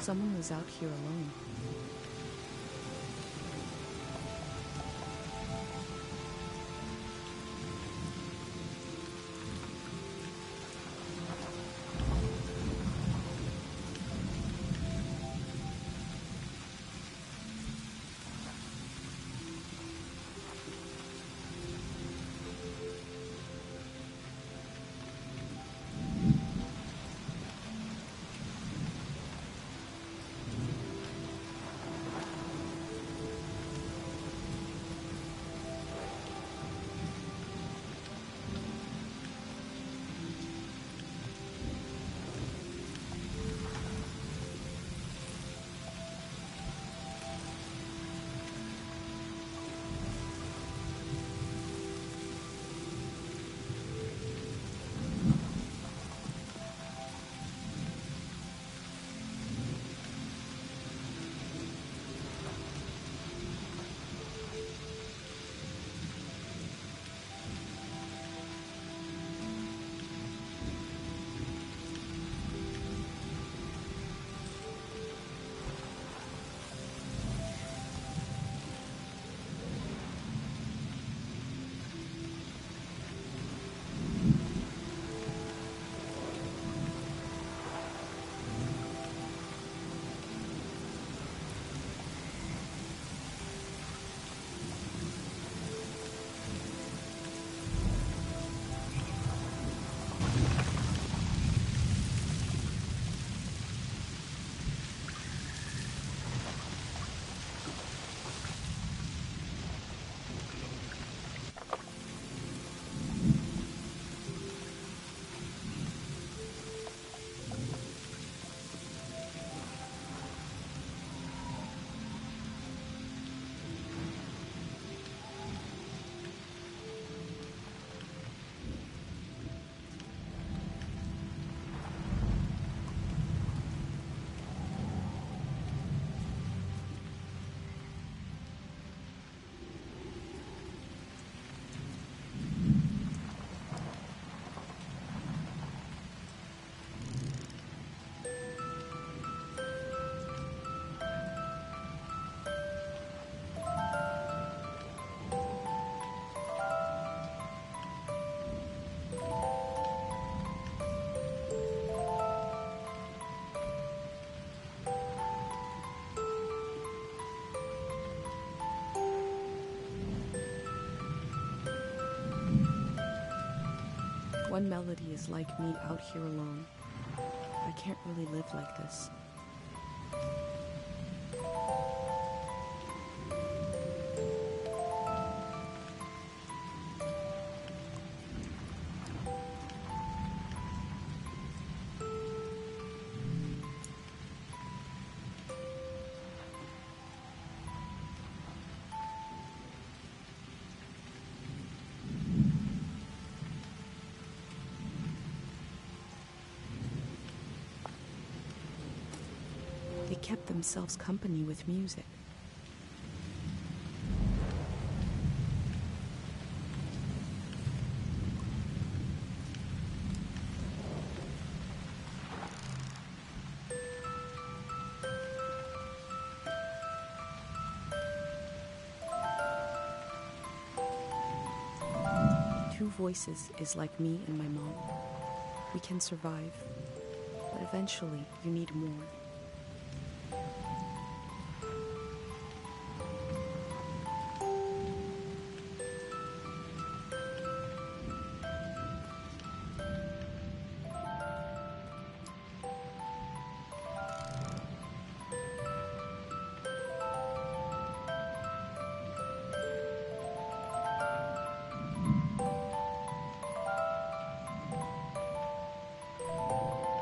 Someone was out here alone. One melody is like me out here alone. I can't really live like this. They kept themselves company with music. Two voices is like me and my mom. We can survive, but eventually you need more.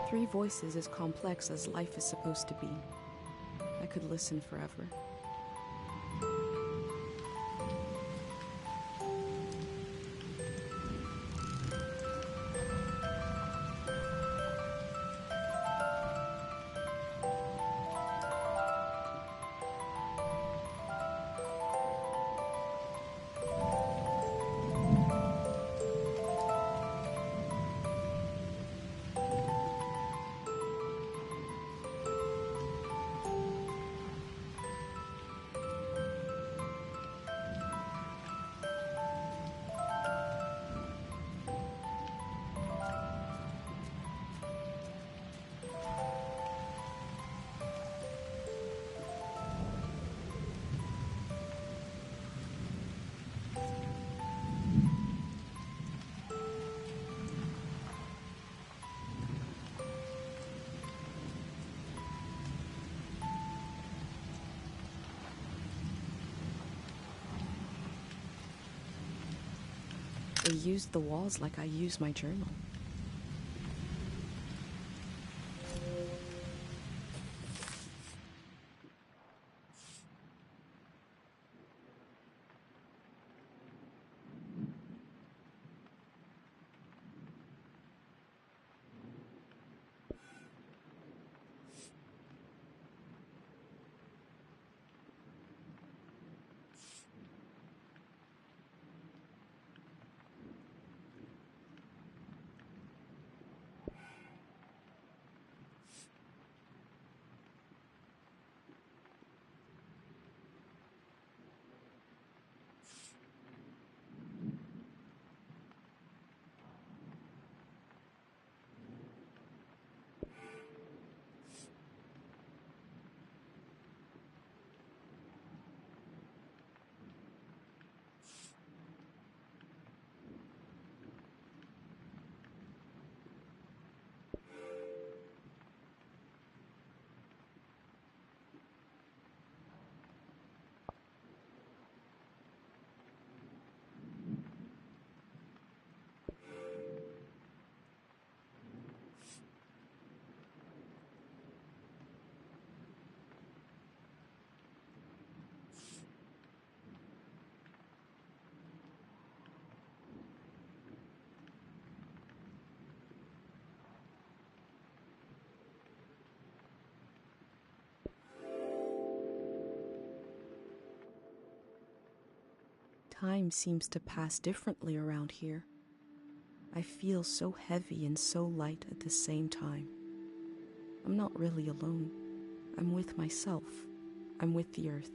Three voices as complex as life is supposed to be. I could listen forever. They used the walls like I use my journal. Time seems to pass differently around here. I feel so heavy and so light at the same time. I'm not really alone. I'm with myself. I'm with the earth.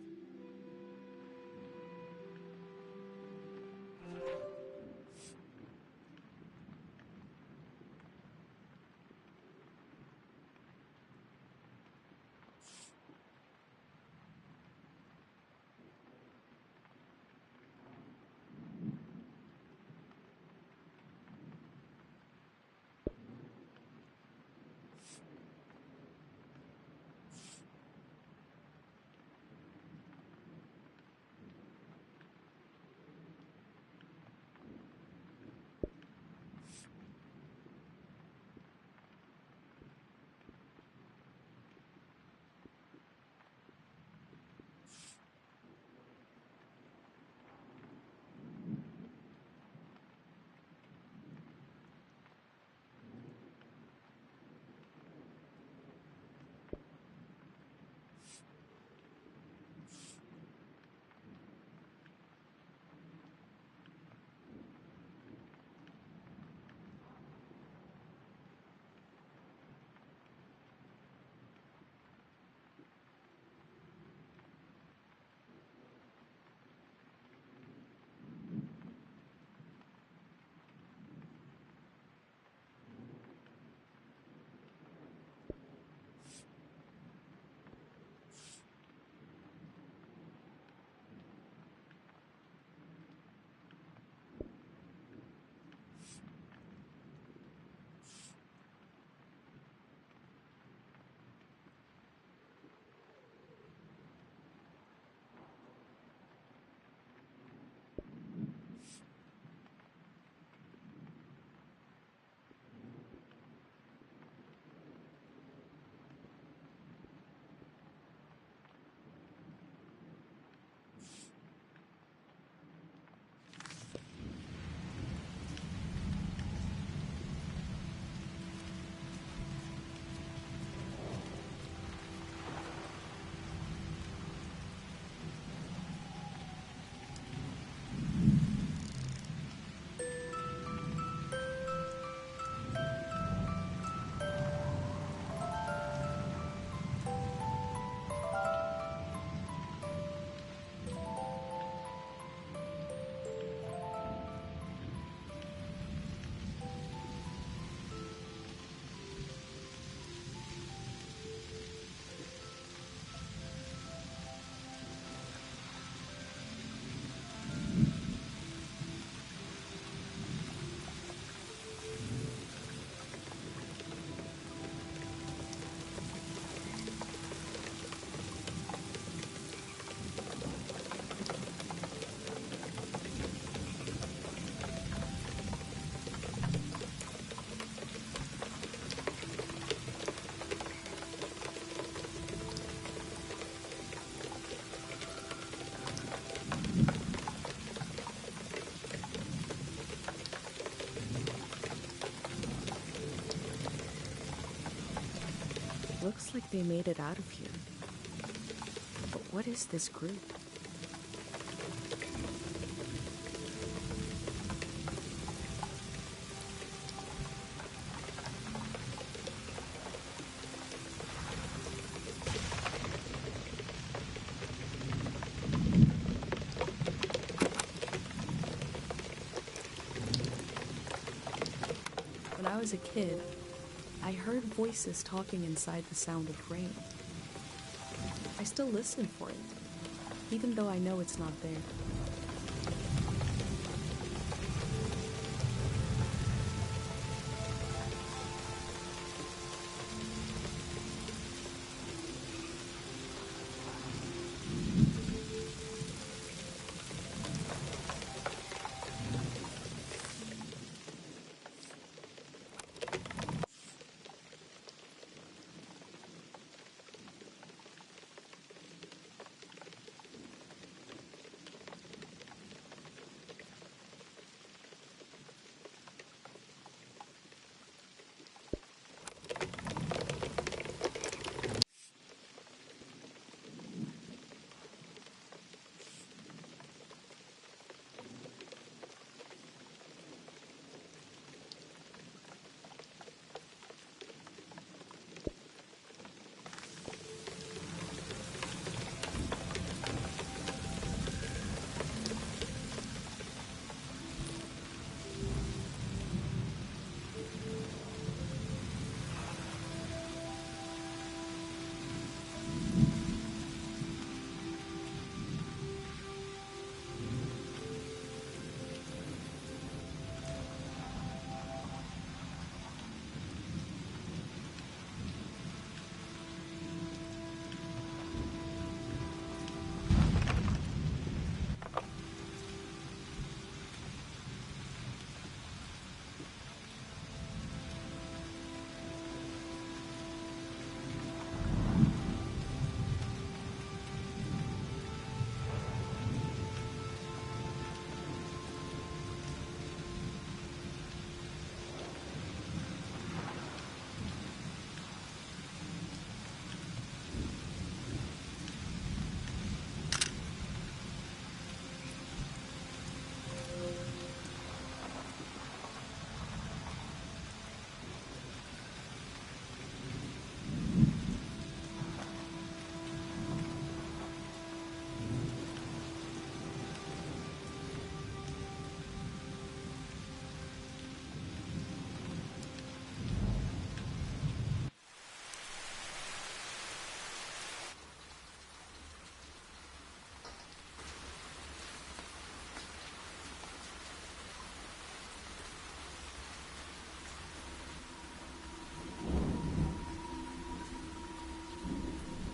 looks like they made it out of here. But what is this group? When I was a kid, I heard voices talking inside the sound of rain. I still listen for it, even though I know it's not there.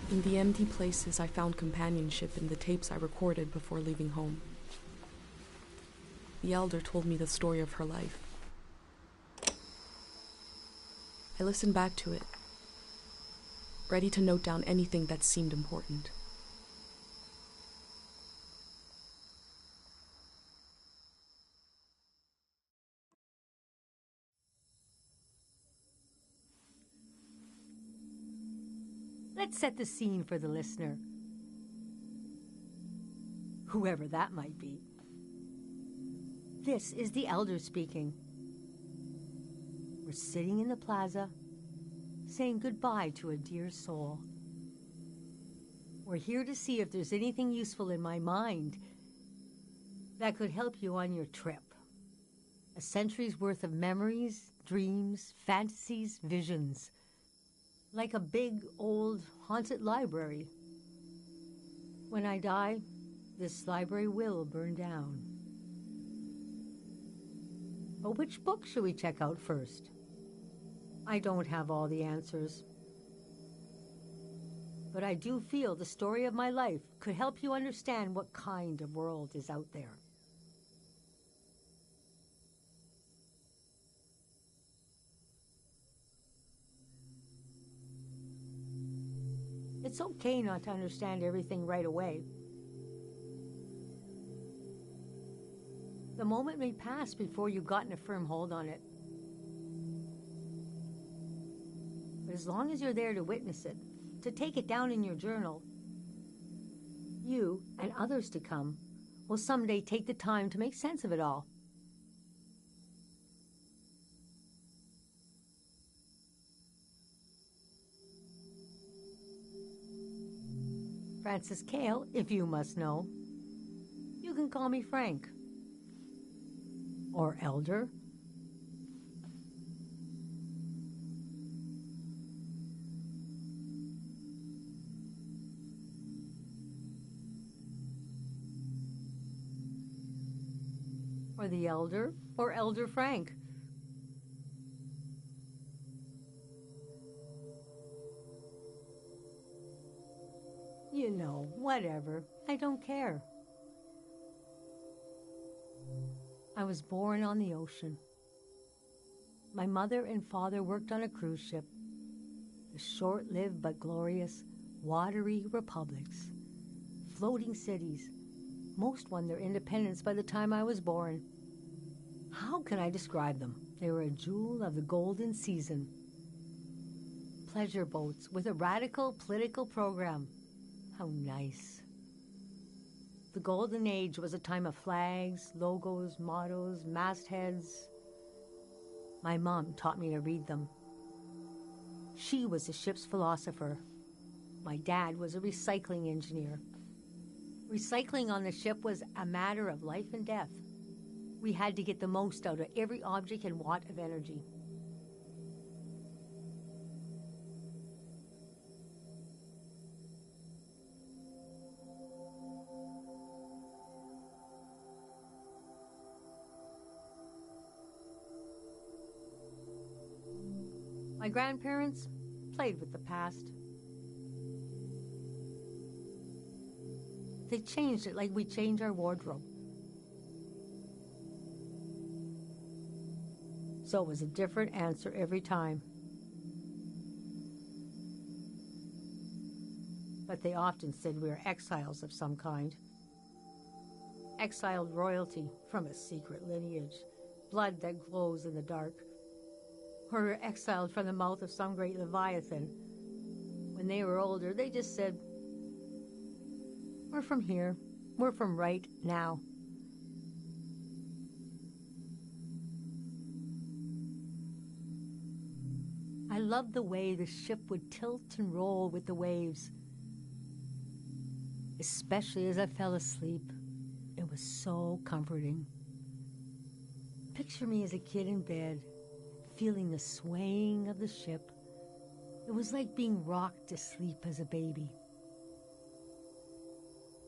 In the empty places, I found companionship in the tapes I recorded before leaving home. The elder told me the story of her life. I listened back to it, ready to note down anything that seemed important. Let's set the scene for the listener, whoever that might be. This is the elder speaking. We're sitting in the plaza, saying goodbye to a dear soul. We're here to see if there's anything useful in my mind that could help you on your trip. A century's worth of memories, dreams, fantasies, visions. Like a big, old, haunted library. When I die, this library will burn down. But which book should we check out first? I don't have all the answers. But I do feel the story of my life could help you understand what kind of world is out there. It's okay not to understand everything right away. The moment may pass before you've gotten a firm hold on it. But as long as you're there to witness it, to take it down in your journal, you and others to come will someday take the time to make sense of it all. Francis Cale, if you must know. You can call me Frank. Or Elder. Or the Elder, or Elder Frank. You know, whatever. I don't care. I was born on the ocean. My mother and father worked on a cruise ship. The short-lived but glorious watery republics. Floating cities. Most won their independence by the time I was born. How can I describe them? They were a jewel of the golden season. Pleasure boats with a radical political program. How nice. The golden age was a time of flags, logos, mottos, mastheads. My mom taught me to read them. She was the ship's philosopher. My dad was a recycling engineer. Recycling on the ship was a matter of life and death. We had to get the most out of every object and watt of energy. My grandparents played with the past. They changed it like we change our wardrobe. So it was a different answer every time. But they often said we were exiles of some kind. Exiled royalty from a secret lineage, blood that glows in the dark. Or we're exiled from the mouth of some great leviathan. When they were older, they just said, we're from here. We're from right now. I loved the way the ship would tilt and roll with the waves. Especially as I fell asleep. It was so comforting. Picture me as a kid in bed, feeling the swaying of the ship. It was like being rocked to sleep as a baby.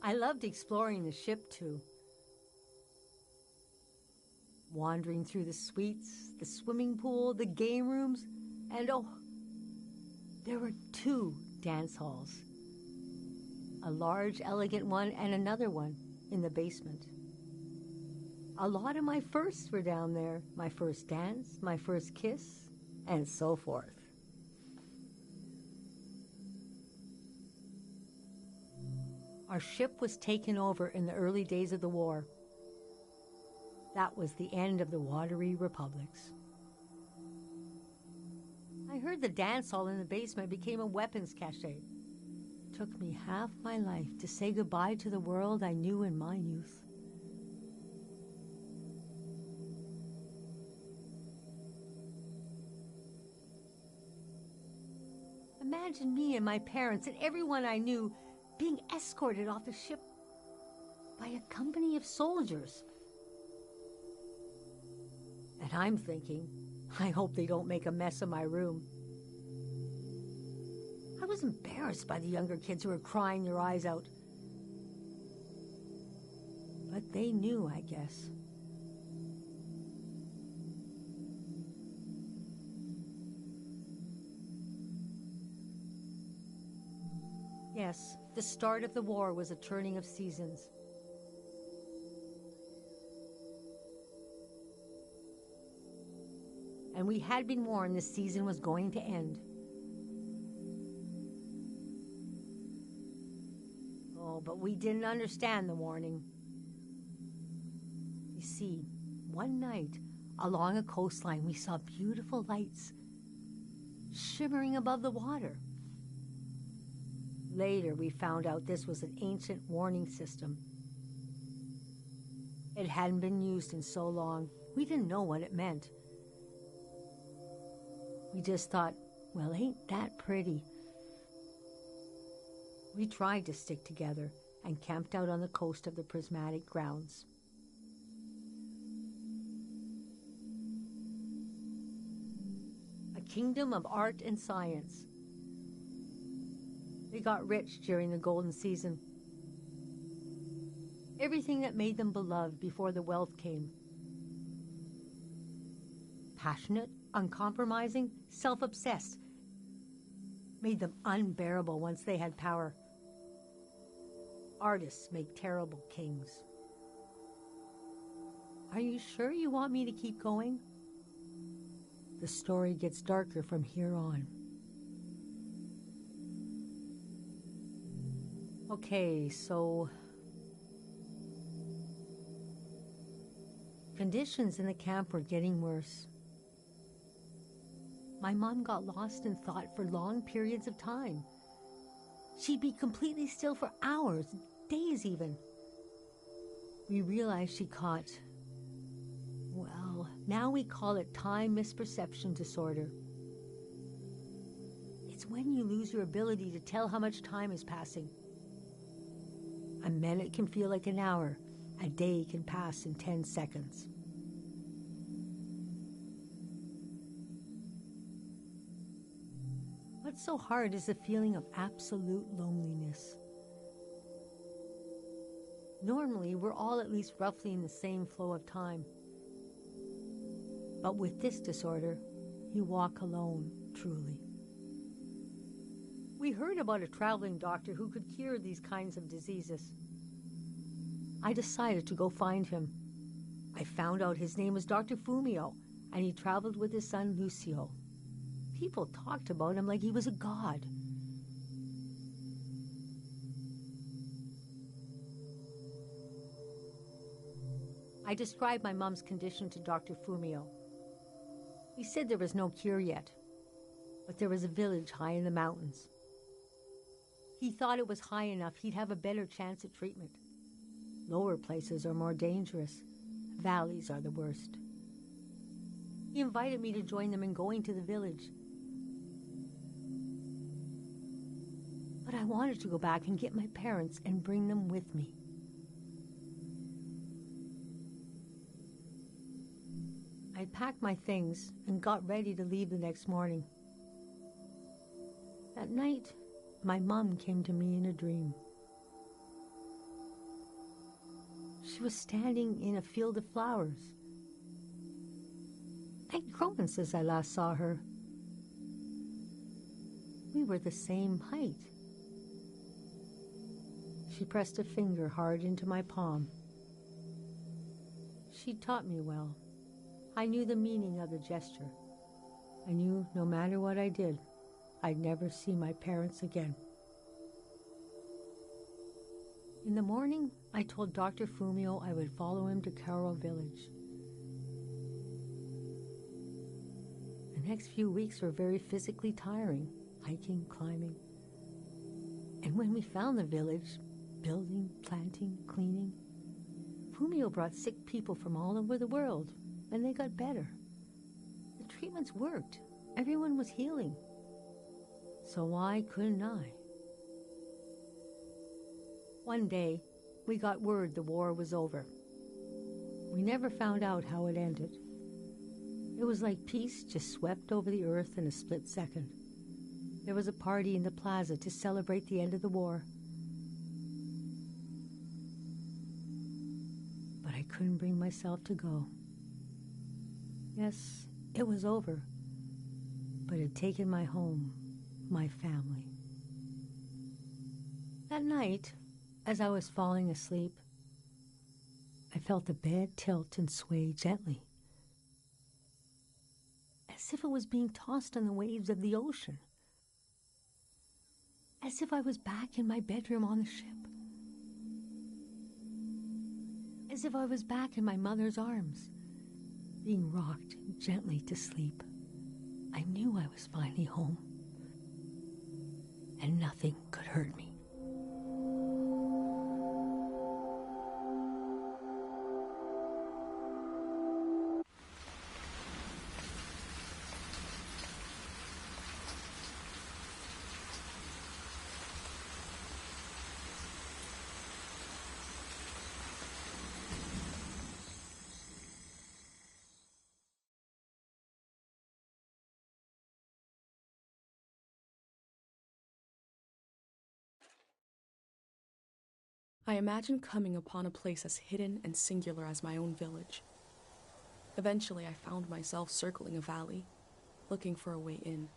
I loved exploring the ship too. Wandering through the suites, the swimming pool, the game rooms, and oh, there were 2 dance halls. A large, elegant one and another one in the basement. A lot of my firsts were down there. My first dance, my first kiss, and so forth. Our ship was taken over in the early days of the war. That was the end of the watery republics. I heard the dance hall in the basement became a weapons cache. Took me half my life to say goodbye to the world I knew in my youth. Imagine me and my parents and everyone I knew being escorted off the ship by a company of soldiers. And I'm thinking, I hope they don't make a mess of my room. I was embarrassed by the younger kids who were crying their eyes out. But they knew, I guess. Yes, the start of the war was a turning of seasons. And we had been warned the season was going to end. Oh, but we didn't understand the warning. You see, one night along a coastline we saw beautiful lights. shimmering above the water. Later, we found out this was an ancient warning system. It hadn't been used in so long, we didn't know what it meant. We just thought, well, ain't that pretty? We tried to stick together and camped out on the coast of the prismatic grounds. A kingdom of art and science. They got rich during the golden season. Everything that made them beloved before the wealth came. Passionate, uncompromising, self-obsessed. Made them unbearable once they had power. Artists make terrible kings. Are you sure you want me to keep going? The story gets darker from here on. Okay, so conditions in the camp were getting worse. My mom got lost in thought for long periods of time. She'd be completely still for hours, days even. We realized she caught, well, now we call it time misperception disorder. It's when you lose your ability to tell how much time is passing. A minute can feel like an hour. A day can pass in 10 seconds. What's so hard is the feeling of absolute loneliness. Normally, we're all at least roughly in the same flow of time. But with this disorder, you walk alone, truly. We heard about a traveling doctor who could cure these kinds of diseases. I decided to go find him. I found out his name was Dr. Fumio, and he traveled with his son Lucio. People talked about him like he was a god. I described my mom's condition to Dr. Fumio. He said there was no cure yet, but there was a village high in the mountains. He thought it was high enough he'd have a better chance at treatment. Lower places are more dangerous. Valleys are the worst. He invited me to join them in going to the village. But I wanted to go back and get my parents and bring them with me. I packed my things and got ready to leave the next morning. That night, my mom came to me in a dream. She was standing in a field of flowers. I'd grown since I last saw her. We were the same height. She pressed a finger hard into my palm. She taught me well. I knew the meaning of the gesture. I knew no matter what I did, I'd never see my parents again. In the morning, I told Dr. Fumio I would follow him to Karo village. The next few weeks were very physically tiring, hiking, climbing. And when we found the village, building, planting, cleaning, Fumio brought sick people from all over the world, and they got better. The treatments worked. Everyone was healing. So why couldn't I? One day, we got word the war was over. We never found out how it ended. It was like peace just swept over the earth in a split second. There was a party in the plaza to celebrate the end of the war. But I couldn't bring myself to go. Yes, it was over, but it had taken my home, my family. That night, as I was falling asleep, I felt the bed tilt and sway gently, as if it was being tossed on the waves of the ocean, as if I was back in my bedroom on the ship, as if I was back in my mother's arms, being rocked gently to sleep. I knew I was finally home, and nothing could hurt me. I imagined coming upon a place as hidden and singular as my own village. Eventually, I found myself circling a valley, looking for a way in.